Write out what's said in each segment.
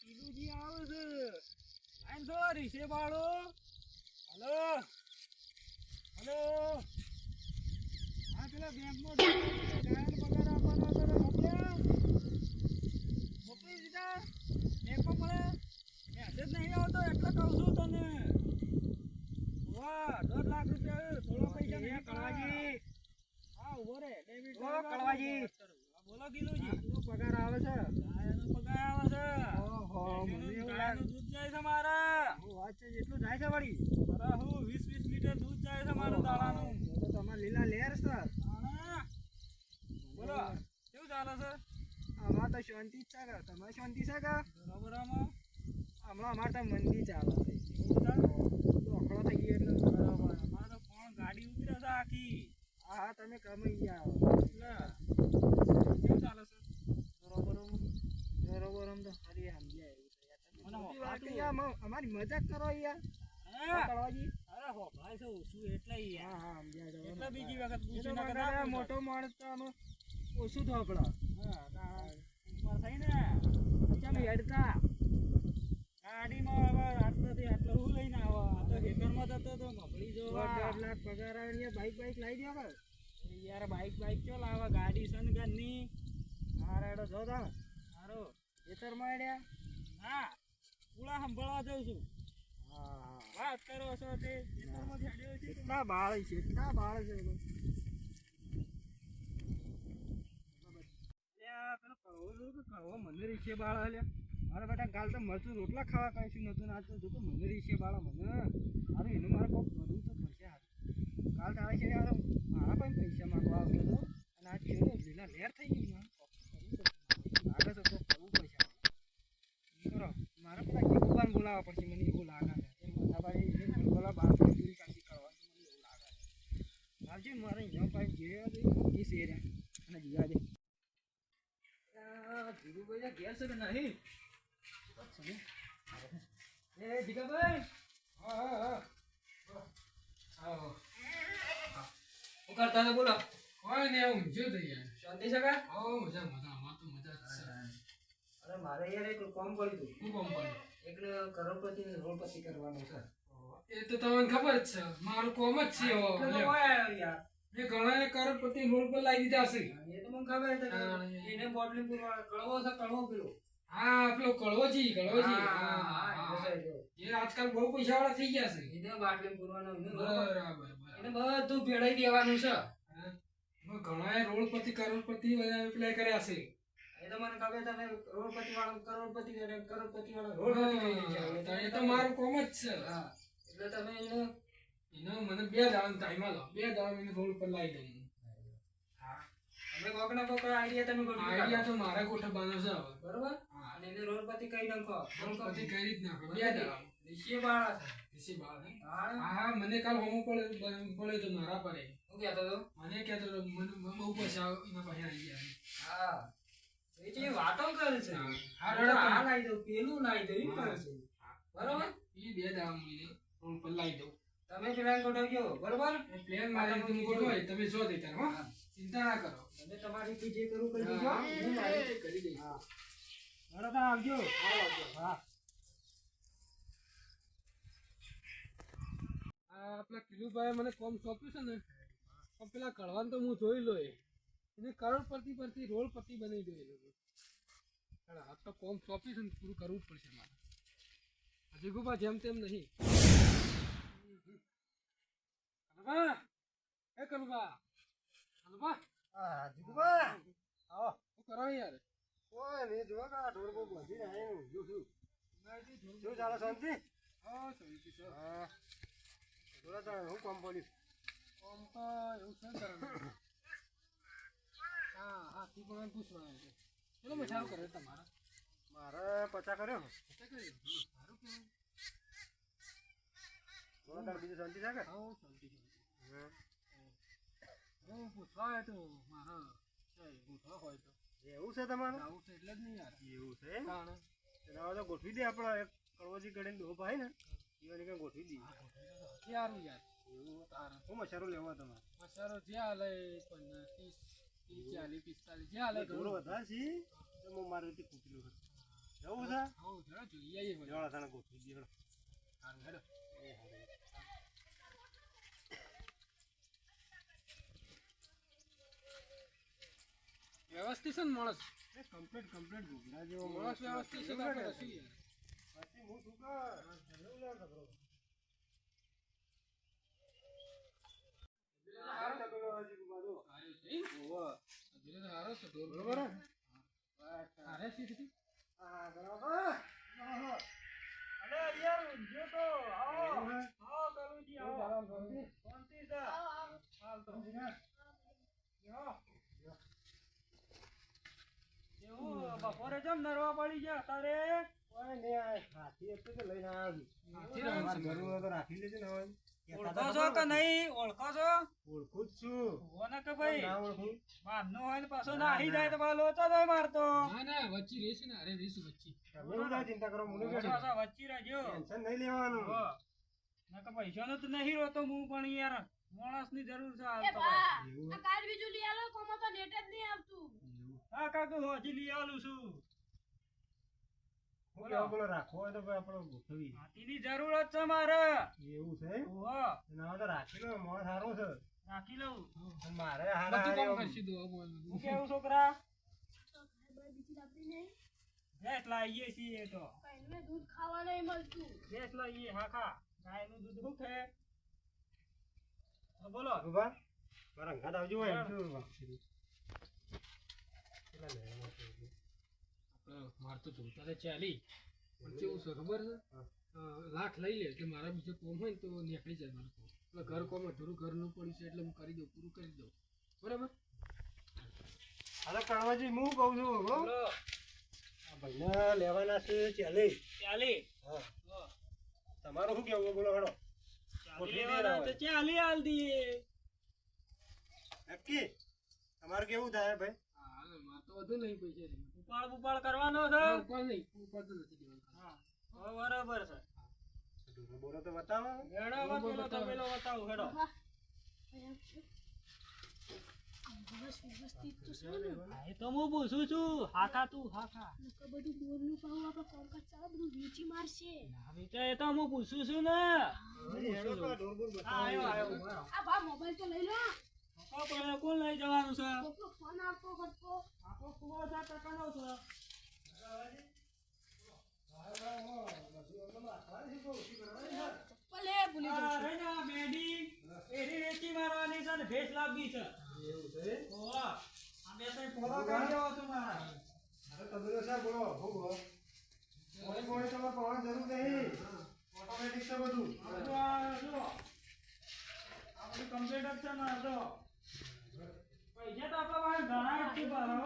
ટીલુજી આવે છે. આમ છો રીસે બાળો. Hello hello. હા પેલા બેંકમાં ગાયન પગાર આપવાનો હતો મોકલ્યા મોકલી દીધા બેંકમાં મળે મેસેજ નહીં આવતો એટલે કહું છું તને. વાહ 10 લાખ રૂપિયા થોડા પૈસા નહીં કળવાજી. હા ઉભો રે ડેબિટ કળવાજી. બોલો ગીલુજી પગાર આવે છે. ગાયનો પગાર આવે છે. ઓહો મને એવું લાગે દૂધ જાય છે મારા. હું વાત છે જેટલું જાય છે વળી. અરે હું 20 લીટર દૂધ જાય છે મારા દાડાનું. તો તમાર લીલા લેર છે. બોલો કેવું ચાલે છે? અમાર તો શાંતિ જ છે કે તમારે શાંતિ છે કે? બરાબર આમાં હમણાં અમારે તો મંદી ચાલે છે. એવું ચાલે ડોકળો થઈ ગયો એટલે બરાબર. અમારે તો કોણ ગાડી ઉતરે છે આખી. હા હા તમે કમાઈ ગયા એટલે કેવું ચાલે છે? બરોબર બરોબર આમ તો ફરી સમજ્યા એવું અમારી મજાક કરો યાર. કળવાજી અરે હો ભાઈ છે ઓછું એટલે યાર. હા સમજ્યા એટલે બીજી વખત પૂછી ના કરે મોટો માણસ તો આનો ઓછું થોપડા. હા ઉંમર થઈ ને ચાલ હેડતા ગાડીમાં હવે આટલાથી આટલો હું લઈને આવો. આ તો ખેતરમાં જતો તો મફળી જો 10 લાખ પગાર આવે બાઈક લાવી દો કે યાર. બાઈક ચો લાવે ગાડી સન ઘરની. મારા એડો જો તા મારો ખેતરમાં એડ્યા ના પૂળા સંભાળવા જાઉં છું. હા વાત કરો છો તે ખેતરમાં છેડ્યો છે. કેટલા બાળ છે કળવો મને રીક્ષે બાળ હાલ્યા. મારા બેટા કાલ તો મરચું રોટલા ખાવા કશું નતું. આજ તો જોતો મને રીક્ષે બાળા મને મારું એનું મારે કોક કરવું તો પડશે. કાલ તારે છે મારા પણ પૈસા માંગવા આવતો હતો અને આજ કેવું લીલા લહેર થઈ ગઈ. લાગે છે તો કરવું પડશે. કરો મારે પેલા જીગુબાને બોલાવવા પડશે. મને એવું લાગે છે એ મધાભાઈ બોલા બાર પૂરી કાઢી કરવાનું મને એવું લાગે છે. આવજે મારે અહીંયા પાસે જેવા દે એ શેર અને જીવા દે. જીગુભાઈ ઘેર છે કે નહીં? એ જીગાભાઈ હા શું કરતા હતા બોલો? કોઈ ને હું જો તો યાર શાંતિ છે કા? ઓ મજા અમાર તો મજા છે. અરે મારે યાર એક કામ પડ્યું હતું. શું કામ પડ્યું? એક કરોડપતિ ને રોડપતિ કરવાનો છે. એ તો તમને ખબર જ છે મારું કોમ જ છે. યાર એ ઘણા કરોડપતિ રોડ પર લાવી દીધા છે. એ તો મને ખબર છે. એને બોટલી પૂરવા કળવો છે કળવો પેલો. હા પેલો કળવોજી હા એ આજકાલ બહુ પૈસા વાળા થઈ ગયા છે. એને બાટલી પૂરવાનો બરાબર એને બધું ભેળાઈ દેવાનું છે. ઘણા રોડપતિ કરોડપતિ એપ્લાય કર્યા છે. એ તો મને ખબર છે. રોડપતિ વાળો કરોડપતિ કરોડપતિ વાળો રોડપતિ કહી દે. એ તો મારું કોમ જ છે. હા એટલે તમે એને મને 2 દાડાનો ટાઈમ આલો. 2 દાડા એને રોડ પર લાવી દઉં. હા તમે કોક ના કોક આઈડિયા તમે ગોઠવી આઈડિયા તો મારા ગોઠવવાનો છે હવે. બરોબર. અને એને રોડપતિ કહી નાખો. રોડપતિ કરી જ નાખો. 2 દાડા ઋષિ બાળા છે. ઋષિ બાળા હા મને કાલ હોમો પડે તો મારા પડે. શું કહેતો તો? મને કહેતો તો મને બહુ પૈસા એના પાસે આવી ગયા. હા એ જે વાતો કરે છે. હા આ લાવી દઉં પેલું લાવી દઉં એમ કરે છે. બરોબર. એ 2 દાડા મને રોડ પર લાવી દઉં. તમે પ્લાન ગોઠવજો. બરોબર. એ પ્લાન મારી તમે ગોઠવાય તમે જો દેતા હો. ચિંતા ના કરો. તમે તમારી જે કરું કરી દેજો. હું મારી કરી દઈશ. હા બરોબર આવજો. હા આપણા કિલુભાઈ મને કોમ સોંપ્યું છે ને તો પેલા કળવાન તો હું જોઈ લો. એને કરોડપતિ પરથી રોડપતિ બનાવી દો. આ તો કોમ સોંપ્યું છે ને પૂરું કરવું જ પડશે મારે. જીગુભા જેમ તેમ નહીં. કલુભા એ કલુભા હા જીગુબા આવો. શું કરો યાર? ઓય ને જો કા ઢોર બહુ બધી ને હું જો છું. શું ચાલે શાંતિ? હા શાંતિ સર. હા થોડા હું કામ પડ્યું. કોમ તો એવું છે કરવાનું. હા તું પણ પૂછવાનું છે. ચલો મેં સારું કરે તમારા. મારે 50 કર્યો. સારું કેવું? થોડા બીજું શાંતિ છે કે? હા શાંતિ. હું પૂછવા આવ્યો તો મારા ગોઠવા હોય તો. એવું છે તમારું? આવું છે એટલે જ નહીં યાર. એવું છે કારણ તો ગોઠવી દે. આપણે એક કળવોજી કરીને દો ભાઈ ને ઈવાની કઈ ગોઠવી દઈએ. સારું યાર. એવું તારે શું મસારો લેવો તમારે? મસારો જે હાલે 30 40 45 જે હાલે ઢોર વધારે છે તો હું મારી રીતે પૂછેલું જવું છે હો જરા જોઈ આવીએ બધું. જોડા તને ગોઠવી દે હેડો. હારું, હેડો. વ્યવસ્થિત છે ને માણસ એ કમ્પ્લીટ ઘૂઘરા જેવો માણસ વ્યવસ્થિત છે તો આપણે રસી યાર. પછી હું શું કર એવું ના કરો હારું છે, ઓવા. ધીરે તો હારો છે, ઢોર બરોબર હે? હારે છે દીદી? હા બરાબર અરે યાર જો તો આવો એવું હે? આવો કરુજી આવો શાંતિ છે હાલ તો જો એવું બપોરે જમ નરવા પડી ગયા તારે કોઈ નહીં આ હાથી હતું કે લઈને આવ્યો હાથી છું. લાવવાનું છે. તમારે ઘરનું હોય તો રાખી લેજે ને હવે. ઓળખો છો કે નહીં ઓળખો છો ઓળખું જ છું ઓને કે ભાઈ ના ઓળખું મારનો હોય ને પાછો નાહી જાય તો પાછો લોચો તો મારતો ના ના વચ્ચે રહેશે ને અરે રહીશું વચ્ચે. તમે એવું ના ચિંતા કરો મને કે પાછા વચ્ચે રહેજો ટેન્શન નહીં લેવાનું નકર પૈસાનો તો નહીં રોતો હું પણ યાર માણસની જરૂર છે હાલ એ તો બા એવું આ કાર બીજું લઈ આલો કોમાં તો નેટ જ નહીં આવતું હા કાકુ હજી લઈ આલું છું હું કેવું બોલો રાખવો હોય તો ભાઈ આપણે ગોઠવી હાથીની જરૂર જ છે મારે એવું છે ઓહો ના હોય તો રાખી લો મોણ સારો છે રાખી લઉં અને મારે બધું હારા કામ હારા કરશે દો બોલ હું કેવું છોકરા તો ઘર બાર બીજી લાવતી નહીં ભેંસ લાવીએ છીએ તો કઈને દૂધ ખાવા નહીં મળતું ભેંસ લાવીએ હાખા ગાયનું દૂધ શું છે હા, બોલો ઉભા મારા અંગાત આવજો હોય એમ શું વાપરી. કેટલા લેવાના છે? આપણે માર તો જોતા તો ચાલી પણ કેવું છે ખબર છે લાખ લઈ લે એટલે મારા બીજો કોમ હોય ને તો નીકળી જાય મારું કોમ એટલે ઘર કોમ અધૂરું ઘરનું પડ્યું છે એટલે હું કરી દઉં પૂરું કરી દઉં બરાબર. હાલો કણવાજી હું કહું છું હો. બોલો આ ભાઈને લેવાના છે 40. ચાલી હા તમારું શું કેવું બોલો હેડો ચાલી લેવાના તો ચાલી હાલ દઈએ નક્કી તમારું કેવું થાય ભાઈ હા માર તો વધુ નહીં પૈસા છે. ઉપાડ ઉપાડ કરવાનો છે ઉપર નહીં ઉપર તો નથી દેવાનું. હા હવે બરાબર છે ઢોરો બોરો તો બતાવો હેડો હવે પેલો તપેલો બતાવું હેડો બસ વ્યવસ્થિત તો છે ને હા, એ તો હું પૂછું છું હાખા તું હાખા નકર બધું બોરનું પાવું આપણે કોમકાજ ચાલે બધું વેચી મારશે ના બેટા એ તો હું પૂછું છું ને હેડો તો આ ઢોર બોર હા, બતાવો આવ્યો આ ભા મોબાઈલ તો લઈ લો પપ્પા પણ કોણ લઈ જવાનું છે કોકનો ફોન આવતો કરતો આપો કુવો છે ટકાનો છે ભલે ભૂલી આ જશું રહી જા મેડી એરી વેચી મારવાની છે ને ભેંસ લાવવી છે એવું છે ઓવા આ બે ત્રણ ફોટો કાઢી દેવો તમારા અરે તબેલો છે બોલો હું બોલો કોણી કોણી તમારે પાવાની જરૂર નહીં ઓટોમેટિક છે બધું બધું આ જો આ બધું કમ્પ્લીટ જ છે મારે તો પૈસા તો આપણા પાસે ઘણા જ છે બારો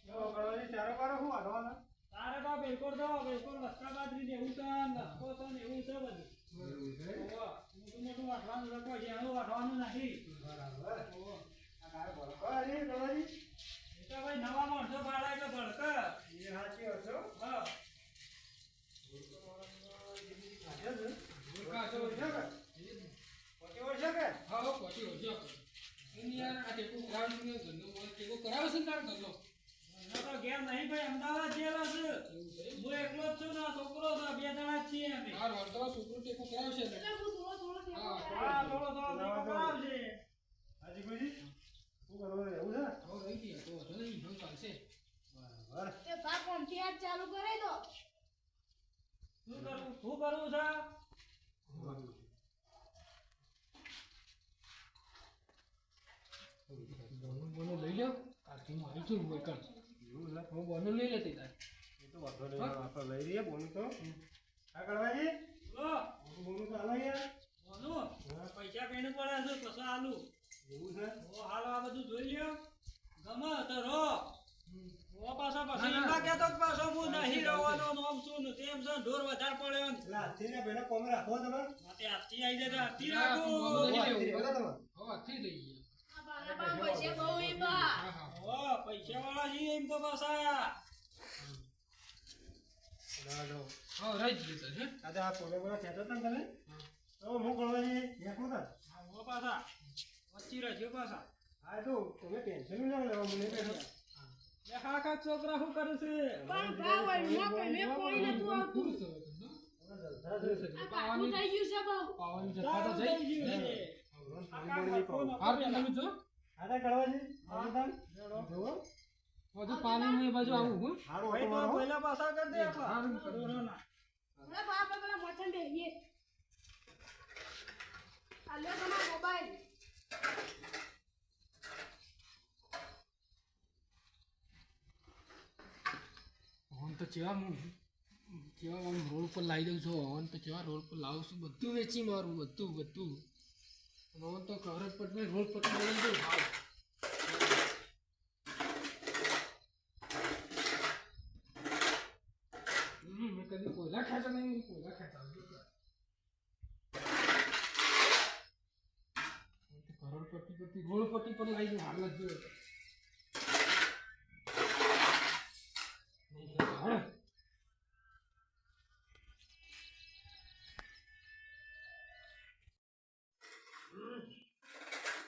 જો કણવાજી ચારો બારો શું વાઢવાના તારે તો બિલકુલ વસ્તા બાજરી જેવું છે નસ્કો છે ને એવું છે બધું એવું છે ઓવા મોટું મોટું વાટવાનું છે કોઈ જેનું વાટવાનું નથી બરાબર આ ગાય ભડકો આજી કણવાજી એ તો ભાઈ નવા માણસો ભાડા એટલે ભડક એ સાચી હશો હા પોતે ઓળશે કે હા હો પહોંચી વળજો એની યાર આ ટેકો કરાવે છે ને ઘરનો મોલ ટેકો કરાવે છે ને તારો ઘરનો એનો તો ઘેર નહીં ભાઈ અમદાવાદ જેલો છે એવું છે હું એકલો જ છું ને આ છોકરો છે બે જણા જ છીએ અમે હા વળતો છોકરો ટેકો કરાવે છે ને એટલે હું થોડો થોડો ટેકો હા, કરાવીશ. હા થોડો થોડો ટેકો કરાવજે હાજી ગુજી શું કરવાનું એવું છે હવે રહી ગયા તો વધુ નહીં હવે ચાલશે બરાબર તે ભા કોમથી આજ ચાલુ કરી દો શું કરવું છે બોનું બોનું લઈ લ્યો કાલથી મારી છું હોય કર એવું છે હું બોનું લઈ લેતી તાર એ તો વાંધો નહીં આપણે લઈ રહીએ બોનું તો હા કણવાજી લો બોનું તો હાલો યાર બોનું પૈસા કઈને પડે છે પછી આલુ એવું છે ઓ હાલ આ બધું જોઈ લ્યો ગમે તો રો ઓ પાછા ના, પછી ના. એમાં કહેતો કે પાછો હું નહીં રહેવાનો નામ શું ને તેમ છે ઢોર વધારે પડ્યો ને એટલે હાથથી ને પહેલા કોમ રાખો તમે માટે હાથથી આવી જાય તો હાથથી ના, તું બોલો રાખું નહીં. હાથથી રહેવા તમે હવે આજથી લઈ ગયા આ બાના બા પૈસા બહુ ઈ બા હા હા ઓ પૈસા વાળા છીએ એમ તો પાછા હા રહી જ ગયું તાર, હે આજે આ કોને બોલા કહેતો હતા ને તમે તો હું કણવાજી એકલો હતા હા ઓ પાછા વચ્ચી રહેજો પાછા હા તો તમે ટેન્શન ના લેવા મને બેઠો લે કાકા છોકરા શું કરે છે? પણ ભાવ હોય મોકલે કોઈ નતું આવતું આ કાઠું થઈ ગયું છે બહુ પાવાની જતા તો જઈ થઈ ગયું છે. હાર કે તમે જો આને કળવાજી આને જો હજુ પાણી ની બાજુ આવું હું હારું ભાઈ હતો તો મારો પહેલા પાછા કરી દે આપા. હારું કોરોના. અરે બાપ પેલા મચન બેહીએ આ લે તમારો મોબાઈલ હોન તો ચેવા આમ રોડ પર લાવી દઉં છું હોન તો ચેવા રોડ પર લાવું છું બધું વેચી મારું બધું હોન તો ખબર જ પડે રોડ પર લઈ દઉં ભાવ મેં કદી કોયલા ખેંચા નહીં કોયલા ખેંચા કરોડપતિ પરથી રોડપતિ પર લઈ દઉં હાલ જ જોયો નહીં ખેંચા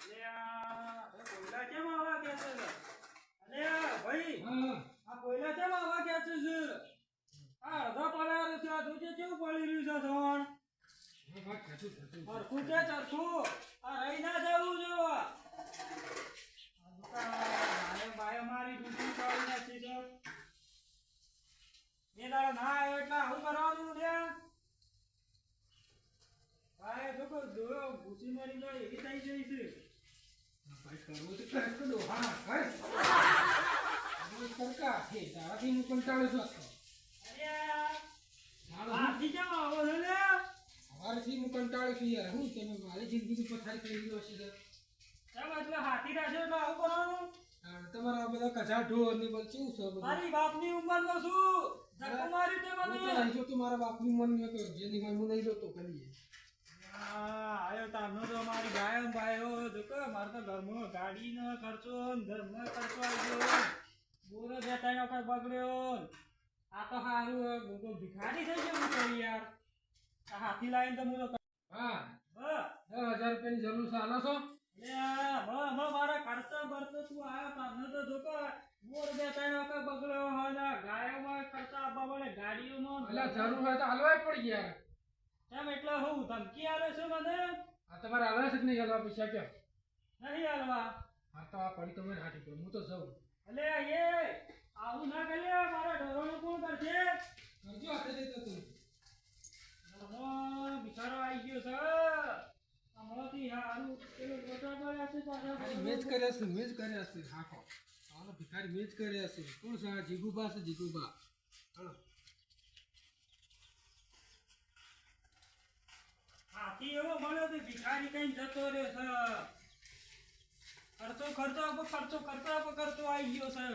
લે આ કોયલા કેમ આવા ખેંચે છે? અલે આ ભાઈ હા આ કોયલા કેમ આવા ખેંચે છે? આ અડધા પડ્યા છે આ જોજે કેવું પડી રહ્યું છે ધોણ. સરખું કે સરખું આ રહી ના જવું જો. આ દુકાન બાયો મારી ડૂટી પાડી નાખી છે. એ દાડો ના આવ્યો એટલે આવું કરવાનું લે. ભાઈ જો કોઈ દોયો ઘૂસી મરી જાય એવી થઈ ગઈ છે. ભાઈ કરવું તો કઈ કરો હા ભાઈ સરકાર હે તારાથી હું કંટાળો છું આખો અરે આથી કેમ આવો છો લે? સવારથી હું કંટાળો છું યાર હું તમે મારી જિંદગી પથારી કરી દીધો હશે સર કેમ એટલે હાથી રાખ્યો એટલે આવું કરવાનું? તમારા બધા કચા ઢોર ને બધું કેવું છે બધું મારી બાપની ઉંમરનો છું. ધક્કો મારી તે હું તો મને. નહીં જોતો મારા બાપની મન નતો જેની હોય હું નહીં જોતો કદી આયો તારનો તો મારી ગાયો ને બાયો જોકે મારે તો ઘરમાં ગાડીનો ખર્ચો ને ઘરમાં ખર્ચો આવ્યો. બોરો જતા વખત બગડ્યો. આ તો હારું ગોગો ભિખારી થઈ ગયો હું તો યાર. આ હાથી લાવીને તો હું તો હા બસ. 10,000 રૂપિયાની જરૂર છે આલો છો મારા ખર્ચો બરતો તું આવ્યો તારનો તો જોકે બોર બે ત્રણ વખત બગડ્યો હોય ગાયોમાં ખર્ચા આપવા પડે ગાડીઓમાં એટલે જરૂર હોય તો હાલવાય પડી ગયા કેમ એટલે હું ધમકી આલે છે મને? આ તમારે હાલવા છે કે નહીં હાલવા પૈસા ક્યાં નહીં હાલવા. હા તો આ પડી તમે હાથી પર હું તો જાઉં અલે એ આવું ના કરે મારા ઢોરોનું કોણ કરશે? કરજો હાથે જતો તું ઘરમાં બિચારો આવી ગયો છે. હમણાંથી હારું પેલું ગોટા કર્યા છે પાછા. મેં જ કર્યા છે હાખો હાલો ભિખારી મેં જ કર્યા છે કોણ છે આ જીગુબા છે જીગુબા હાલો હાથી એવો મળ્યો તો ભિખારી કઈ જતો રહ્યો છે. ખર્ચો કરતો આવી ગયો છે.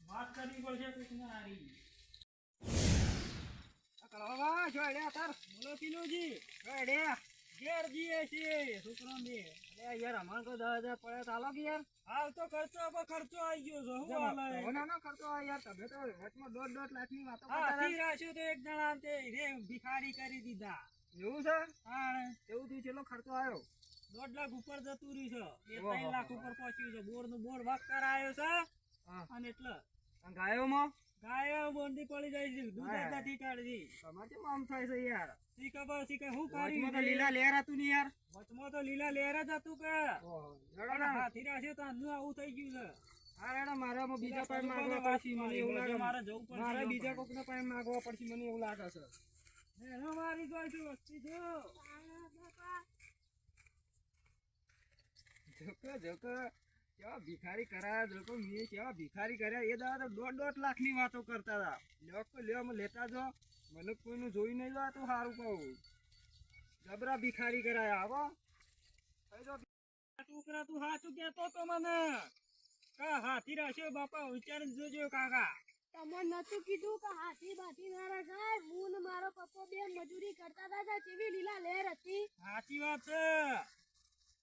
વાત કરવી પડશે કોઈને હારી. કળવા જોડ્યા તાર બોલો પિલુજી જોડ્યા ઘેર જીએ છીએ છોકરો બે. અરે યાર અમાર તો 10,000 પડે ચાલો કે યાર. હાલ તો ખર્ચો આવી ગયો છે હું હાલે ના ખર્ચો યાર તમે તો વચમાં 1.5 લાખની વાતો કરતા હતા. રાખ્યો તો એક જણા તે રે ભિખારી કરી દીધા. એવું છે? હા એવું થયું ચેલો ખર્ચો આવ્યો 1.5 લાખ ઉપર જતું રહ્યું છે. 3 લાખ ઉપર પહોંચ્યું છે. બોર વાક કરાયો છે અને એટલે ગાયો બોંધી પડી જાય છે. દૂધ નથી કાઢતી. તમારે કેમ આમ થાય છે યાર? શી ખબર હું કરી તો લીલા લેર હતું ને યાર. વચમાં તો લીલા લેર જ હતું કે હાથી રાખ્યો તો આનું આવું થઈ ગયું છે. હા એડા મારામાં બીજા પાસે માંગવા પડશે મને એવું લાગે. મારે જવું પડશે. મારે બીજા કોકના પાસે માંગવા પડશે મને એવું લાગે છે. એનો મારી જોઈ છે વસ્તી જો જોકે કેવા ભિખારી કરાયા જોકો મેં કેવા ભિખારી કર્યા એ દાડા તો 1.5 લાખની વાતો કરતા હતા. લ્યો લેતા જો મને કોઈનું જોઈ નહીં જાય તો સારું કહું. જબરા ભિખારી કરાયા આવો છોકરા તું સાચું કહેતો તો મને કા હાથી રાખ્યો બાપા વિચારીને જોજો કાકા. તમને નતું કીધું કે હાથી બાથી ના રખાય હું ને મારો પપ્પો બે મજૂરી કરતા હતા કેવી લીલા લહેર હતી. સાચી વાત છે.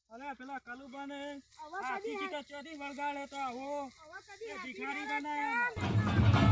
અરે પેલા કલુબાને હવે હાથી કદી ચોથી વળગાડે તો આવો હવે કદી હાથી ભિખારી ના બનાયા રખાય.